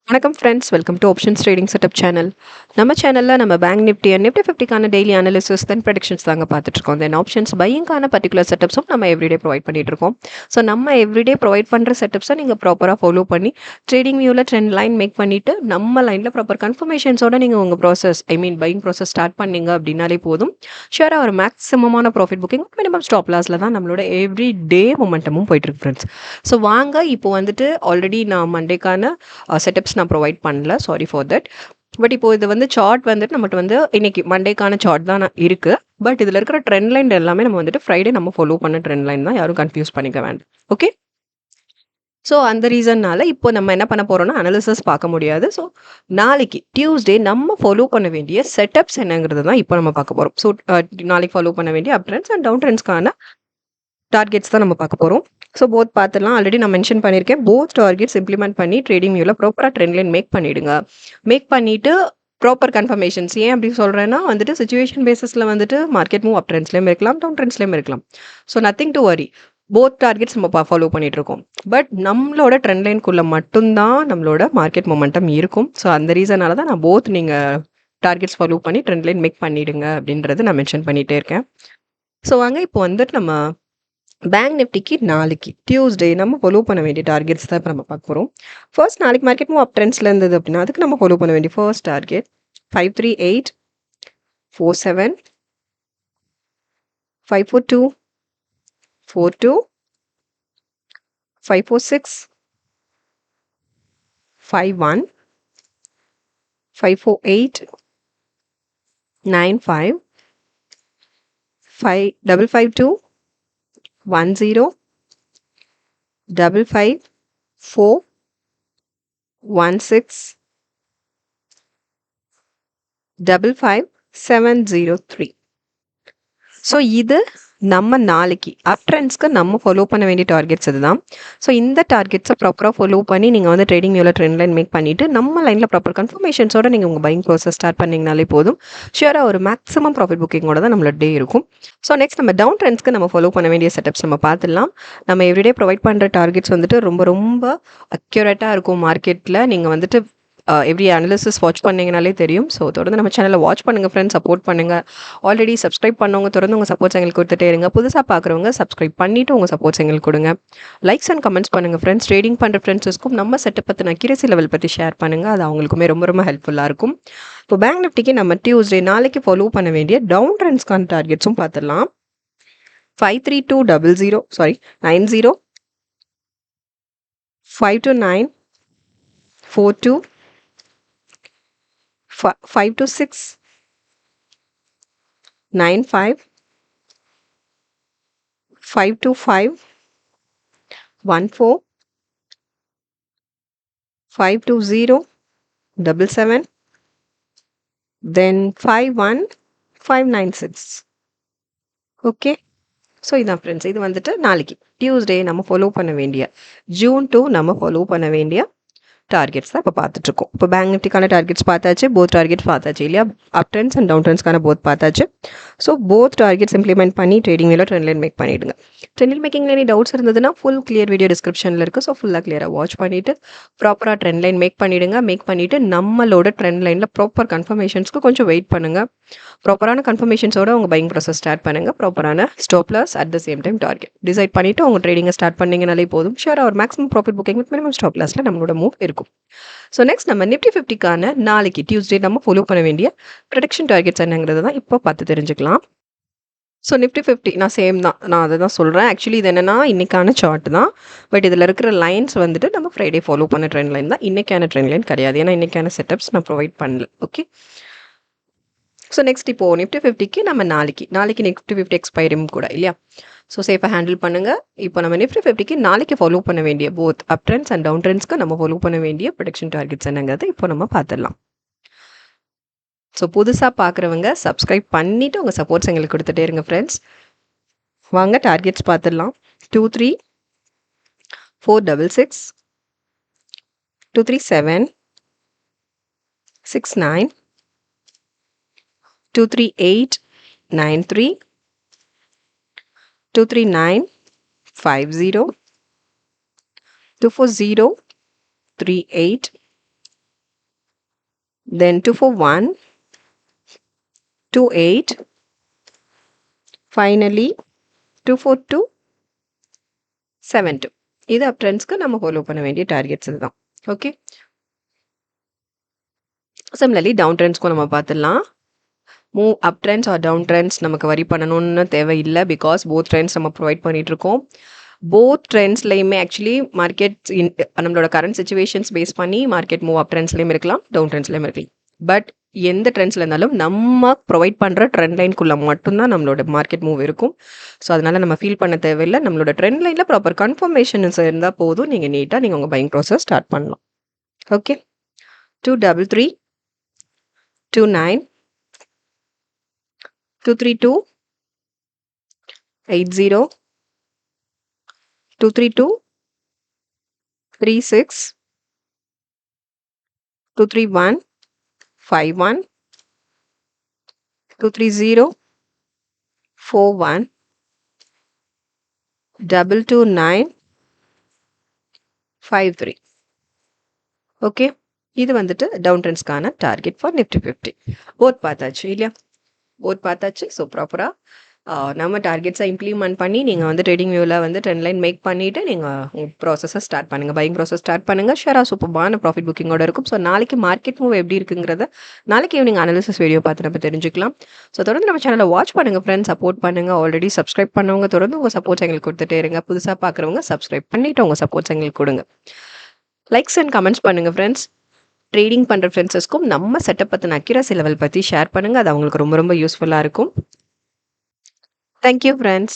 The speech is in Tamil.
வணக்கம் friends, welcome to options trading setup channel. நம்ம சேனலில் நம்ம பேங்க் நிஃப்டி அண்ட் நிஃப்டி 50க்கான டெய்லி அனாலிசிஸ் தென் ப்ரெடிக்ஷன்ஸ் தாங்க பார்த்துட்ருக்கோம். தென் ஆப்ஷன்ஸ் பையிங்கான பர்டிகுலர் செட்டப்ஸும் நம்ம எவ்ரிடே ப்ரொவைட் பண்ணிட்டு இருக்கோம். ஸோ நம்ம எவ்ரிடே ப்ரொவைட் பண்ணுற செட்டப்ஸை நீங்கள் ப்ராப்பராக ஃபாலோ பண்ணி ட்ரேடிங் வியூவில் ட்ரெண்ட் லைன் மேக் பண்ணிவிட்டு நம்ம லைனில் ப்ராப்பர் கன்ஃபர்மேஷன்ஸோட நீங்கள் உங்கள் ப்ராசஸ் பையிங் ப்ராசஸ் ஸ்டார்ட் பண்ணீங்க அப்படின்னாலே போதும். ஷியராக ஒரு மேக்ஸிமமான ப்ராஃபிட் புக்கிங் மினிமம் ஸ்டாப் லாஸில் தான் நம்மளோட எவ்ரி டே மொமெண்டமும் போயிட்டுருக்கு ஃப்ரெண்ட்ஸ். ஸோ வாங்க இப்போ வந்துட்டு ஆல்ரெடி நான் மண்டேக்கான செட்டப்ஸ் நான் ப்ரொவைட் பண்ணல, சாரி ஃபார் தட். பட் இப்போ இது வந்து சார்ட் வந்துட்டு நம்மகிட்ட வந்து இன்னைக்கு மண்டேக்கான சார்ட் தான் இருக்கு. பட் இதில் இருக்கிற ட்ரெண்ட் லைன் எல்லாமே நம்ம வந்துட்டு ஃப்ரைடே நம்ம ஃபாலோ பண்ண ட்ரெண்ட் லைன் தான், யாரும் கன்ஃபியூஸ் பண்ணிக்க வேண்டாம். ஓகே, ஸோ அந்த ரீசன்னால இப்போ நம்ம என்ன பண்ண போறோம்னா அனாலிசிஸ் பார்க்க முடியாது. ஸோ நாளைக்கு டியூஸ்டே நம்ம ஃபாலோ பண்ண வேண்டிய செட்டப்ஸ் என்னங்கிறது தான் இப்போ நம்ம பார்க்க போகிறோம். ஸோ நாளைக்கு ஃபாலோ பண்ண வேண்டிய அப் ட்ரெண்ட்ஸ் அண்ட் டவுன் ட்ரெண்ட்ஸ்க்கான டார்கெட்ஸ் தான் நம்ம பார்க்க போகிறோம். ஸோ போத் பார்த்துலாம். ஆல்ரெடி நான் மென்ஷன் பண்ணியிருக்கேன், போத் டார்கெட்ஸ் இம்ப்ளிமெண்ட் பண்ணி ட்ரேடிங் வியூவில் ப்ராப்பராக ட்ரெண்ட் லைன் மேக் பண்ணிவிடுங்க. மேக் பண்ணிவிட்டு ப்ராப்பர் கன்ஃபர்மேஷன்ஸ். ஏன் அப்படி சொல்கிறேன்னா வந்துட்டு சிச்சுவேஷன் பேசிஸில் வந்துட்டு மார்க்கெட் மூவ் அப் ட்ரெண்ட்ஸ்லேயும் இருக்கலாம், டவுன் ட்ரெண்ட்ஸ்லேயும் இருக்கலாம். So nothing to worry, both targets நம்ம ஃபாலோ பண்ணிட்டு இருக்கோம். பட் நம்மளோட ட்ரெண்ட் லைனுக்குள்ளே மட்டும்தான் நம்மளோட மார்க்கெட் மொமெண்டம் இருக்கும். ஸோ அந்த ரீசனால தான் நான் போத் நீங்கள் டார்கெட்ஸ் ஃபாலோ பண்ணி ட்ரெண்ட் லைன் மேக் பண்ணிவிடுங்க அப்படின்றது நான் மென்ஷன் பண்ணிகிட்டே இருக்கேன். ஸோ வாங்க இப்போ வந்துட்டு நம்ம பேங்க் நிஃப்டிக்கு நாளைக்கு டியூஸ்டே நம்ம ஃபாலோ பண்ண வேண்டிய டார்கெட்ஸ் தான் இப்போ நம்ம பார்க்க போகிறோம். ஃபர்ஸ்ட், நாளைக்கு மார்க்கெட் மூவ் அப் ட்ரெண்ட்ஸில் இருந்தது அப்படின்னா அதுக்கு நம்ம ஃபாலோ பண்ண வேண்டிய ஃபர்ஸ்ட் டார்கெட் 53847, 542, 42, 546, 51, 548, 95, 552, 10, 554, 16, 55703. ஸோ இது நம்ம நாளைக்கு அப் ட்ரெண்ட்ஸ்க்கு நம்ம ஃபாலோ பண்ண வேண்டிய டார்கெட்ஸ் இதுதான். ஸோ இந்த டார்கெட்ஸை ப்ராப்பராக ஃபாலோ பண்ணி நீங்கள் வந்து ட்ரேடிங் வியூவில் ட்ரெண்ட் லைன் மேக் பண்ணிவிட்டு நம்ம லைனில் ப்ராப்பர் கன்ஃபர்மேஷன்ஸோட நீங்கள் உங்கள் பையிங் ப்ராசஸ் ஸ்டார்ட் பண்ணிங்கனாலே போதும். ஷியராக ஒரு மேக்ஸிமம் ப்ராஃபிட் புக்கிங்கோட தான் நம்மளோட டே இருக்கும். ஸோ நெக்ஸ்ட் நம்ம டவுன் ட்ரெண்ட்ஸ்க்கு நம்ம ஃபாலோ பண்ண வேண்டிய செட்டப்ஸ் நம்ம பார்த்துடலாம். நம்ம எவ்ரிடே ப்ரொவைட் பண்ணுற டார்கெட்ஸ் வந்துட்டு ரொம்ப ரொம்ப அக்யூரேட்டாக இருக்கும். மார்க்கெட்டில் நீங்கள் வந்துட்டு எவ்ரி அனாலிசிஸ் வாட்ச் பண்ணிங்கனாலே தெரியும். ஸோ தொடர்ந்து நம்ம சேனலில் வாட்ச் பண்ணுங்கள் ஃப்ரெண்ட்ஸ், சப்போர்ட் பண்ணுங்கள். ஆல்ரெடி சப்ஸ்கிரைப் பண்ணவங்க தொடர்ந்து உங்கள் சப்போர்ட்ஸ் எங்களுக்கு கொடுத்துட்டே இருங்க. புதுசாக பார்க்குறவங்க சப்ஸ்கிரைப் பண்ணிவிட்டு உங்கள் சப்போர்ட்ஸ் எங்களுக்கு கொடுங்க. லைக்ஸ் அண்ட் கமெண்ட்ஸ் பண்ணுங்கள் ஃப்ரெண்ட்ஸ். ட்ரேடிங் பண்ணுற ஃப்ரெண்ட்ஸஸ்க்கும் நம்ம செட்டப் பற்றின அக்யூரசி லெவல் பற்றி ஷேர் பண்ணுங்கள். அது அவங்களுக்குமே ரொம்ப ரொம்ப ஹெல்ப்ஃபுல்லாக இருக்கும். இப்போ பேங்க் நிஃப்டிக்கு நம்ம டியூஸ்டே நாளைக்கு ஃபாலோ பண்ண வேண்டிய டவுன் ட்ரெண்ட்ஸ்க்கான டார்கெட்ஸும் பார்த்துடலாம். 53200, சாரி 90, 529, 42, 526, 95, 525, 14, 520, 77, then 51, 596. ஓகே, ஸோ இதான் ஃப்ரெண்ட்ஸ். இது வந்துட்டு நாளைக்கு டியூஸ்டே நம்ம ஃபாலோ பண்ண வேண்டிய ஜூன் 2 நம்ம ஃபாலோ பண்ண வேண்டிய டார்கெட்ஸ் தான் இப்போ பார்த்துட்ருக்கோம். இப்போ பேங்க் நிஃப்டிக்கான டார்கெட்ஸ் பார்த்தாச்சு, போத் டார்கெட்ஸ் பார்த்தாச்சு இல்லையா? அப் ட்ரெண்ட்ஸ் அண்ட் டவுன் ட்ரெண்ட்ஸ்க்கான போத் பார்த்தாச்சு. ஸோ போத் டார்கெட்ஸ் இம்ப்ளிமெண்ட் பண்ணி ட்ரேடிங் வேலை ட்ரெண்ட் லைன் மேக் பண்ணிவிடுங்க. ட்ரெண்ட் லைன் மேக்கிங்கில் எனி டவுட்ஸ் இருந்ததுன்னா ஃபுல் கிளியர் வீடியோ டிஸ்கிரிப்ஷனில் இருக்குது. ஸோ ஃபுல்லாக கிளியராக வாட்ச் பண்ணிவிட்டு ப்ராப்பராக ட்ரெண்ட் லைன் மேக் பண்ணிவிடுங்க. மேக் பண்ணிவிட்டு நம்மளோட ட்ரெண்ட் லைனில் ப்ராப்பர் கன்ஃபர்மேஷன்ஸ்க்கு கொஞ்சம் வெயிட் பண்ணுங்கள். ப்ராப்பரான கன்ஃபர்மேஷன்ஸோட உங்கள் பையிங் ப்ராசஸ் ஸ்டார்ட் பண்ணுங்கள். ப்ராப்பரான stop loss at the same time target decide பண்ணிவிட்டு உங்கள் ட்ரேடிங்கை ஸ்டார்ட் பண்ணிங்கனாலே போதும். ஷியராக ஒரு maximum profit booking with minimum stop லாஸில் நம்மளோட மூவ் இருக்கும். ஸோ நெக்ஸ்ட் நம்ம நிஃப்டி 50க்கான நாளைக்கு டியூஸ்டே நம்ம ஃபாலோ பண்ண வேண்டிய ப்ரெடிக்ஷன் டார்கெட்ஸ் என்னங்கிறது தான் இப்போ பார்த்து தெரிஞ்சுக்கலாம். ஸோ நிஃப்டி 50 நான் சேம் தான், நான் அதை தான் சொல்கிறேன். ஆக்சுவலி இது என்னென்னா இன்றைக்கான சார்ட் தான். பட் இதில் இருக்கிற லைன்ஸ் வந்துட்டு நம்ம ஃப்ரைடே ஃபாலோ பண்ண ட்ரெண்ட் லைன் தான், இன்றைக்கான ட்ரெண்ட் லைன் கிடையாது. ஏன்னா இன்றைக்கான செட்டப்ஸ் நான் ப்ரொவைட் பண்ணல. ஓகே, ஸோ நெக்ஸ்ட் இப்போது நிஃப்டி 50க்கு நம்ம நாளைக்கு நிஃப்டி 50 எக்ஸ்பைரியும் கூட இல்லையா? ஸோ சேஃபாக ஹேண்டில் பண்ணுங்கள். இப்போ நம்ம நிஃப்டி 50க்கு நாளைக்கு ஃபாலோ பண்ண வேண்டிய both up trends and down ட்ரெண்ட்ஸ்க்கு நம்ம ஃபாலோ பண்ண வேண்டிய ப்ரெடிக்ஷன் டார்கெட்ஸ் என்னங்கிறது இப்போ நம்ம பார்த்துடலாம். ஸோ புதுசாக பார்க்குறவங்க சப்ஸ்கிரைப் பண்ணிவிட்டு உங்கள் சப்போர்ட்ஸ் எங்களுக்கு கொடுத்துட்டே இருங்க ஃப்ரெண்ட்ஸ். வாங்க டார்கெட்ஸ் பார்த்துடலாம். 23, 466, 237, 69 238 93 239 50 240 38 then 241 28 finally 242 72 இது அப் ட்ரெண்ட்ஸ்க்கு நம்ம ஃபாலோ பண்ண வேண்டிய டார்கெட்ஸ் இதுதான். ஓகே, சிமிலர்லி டவுன் ட்ரெண்ட்ஸ்க்கும் நம்ம பார்த்துடலாம். Move up trends or down trends நமக்கு வரி பண்ணணும்னு தேவையில்லை. பிகாஸ் போத் ட்ரெண்ட்ஸ் நம்ம ப்ரொவைட் பண்ணிட்டு இருக்கோம். போத் ட்ரெண்ட்ஸ்லையுமே ஆக்சுவலி மார்க்கெட் நம்மளோட கரண்ட் சுச்சுவேஷன்ஸ் பேஸ் பண்ணி மார்க்கெட் மூவ் அப் ட்ரெண்ட்ஸ்லையும் இருக்கலாம், டவுன் ட்ரெண்ட்ஸ்லையும் இருக்கலாம். பட் எந்த ட்ரெண்ட்ஸில் இருந்தாலும் நம்ம ப்ரொவைட் பண்ணுற ட்ரெண்ட் லைனுக்குள்ளே மட்டும்தான் நம்மளோட மார்க்கெட் மூவ் இருக்கும். ஸோ அதனால் நம்ம ஃபீல் பண்ண தேவையில்லை. நம்மளோட ட்ரெண்ட் லைனில் ப்ராப்பர் கன்ஃபர்மேஷன்ஸ் இருந்தால் போதும், நீங்கள் நீட்டாக நீங்கள் உங்கள் பையிங் ப்ராசஸ் ஸ்டார்ட் பண்ணலாம். ஓகே, 233 29 232 80 232 36 231 51 230 41 229 53. ஓகே, இது வந்துட்டு டவுன் ட்ரெண்ட்ஸ்க்கான டார்கெட் ஃபார் நிஃப்டி 50. போத் பார்த்தாச்சு இல்லையா? போத் பார்த்தாச்சு. ஸோ ப்ராப்பராக நம்ம டார்கெட்ஸை இம்ப்ளிமெண்ட் பண்ணி நீங்கள் வந்து ட்ரேடிங் வியூவில் வந்து ட்ரெண்ட் லைன் மேக் பண்ணிவிட்டு நீங்கள் உங்கள் ப்ராசஸை ஸ்டார்ட் பண்ணுங்கள், பையிங் ப்ராசஸ் ஸ்டார்ட் பண்ணுங்கள். ஷேராக சூப்பரான ப்ராஃபிட் புக்கிங்கோட இருக்கும். ஸோ நாளைக்கு மார்க்கெட் மூவ் எப்படி இருக்குங்கிறத நாளைக்கு ஈவினிங் அனாலிசிஸ் வீடியோ பார்த்து நம்ம தெரிஞ்சுக்கலாம். ஸோ தொடர்ந்து நம்ம சேனலை வாட்ச் பண்ணுங்கள் ஃப்ரெண்ட்ஸ், சப்போர்ட் பண்ணுங்கள். ஆல்ரெடி சப்ஸ்கிரைப் பண்ணவங்க தொடர்ந்து உங்கள் சப்போர்ட்ஸ் எங்களுக்கு கொடுத்துட்டே இருங்க. புதுசாக பார்க்குறவங்க சப்ஸ்கிரைப் பண்ணிவிட்டு உங்கள் சப்போர்ட்ஸ் எங்களுக்கு கொடுங்க. லைக்ஸ் அண்ட் கமெண்ட்ஸ் பண்ணுங்கள் ஃப்ரெண்ட்ஸ். ட்ரேடிங் பண்ணுற ஃப்ரெண்ட்ஸஸ்க்கும் நம்ம செட்டப் பற்றின அக்யூரசி லெவல் பற்றி ஷேர் பண்ணுங்கள். அது அவங்களுக்கு ரொம்ப ரொம்ப யூஸ்ஃபுல்லாக இருக்கும். Thank you friends.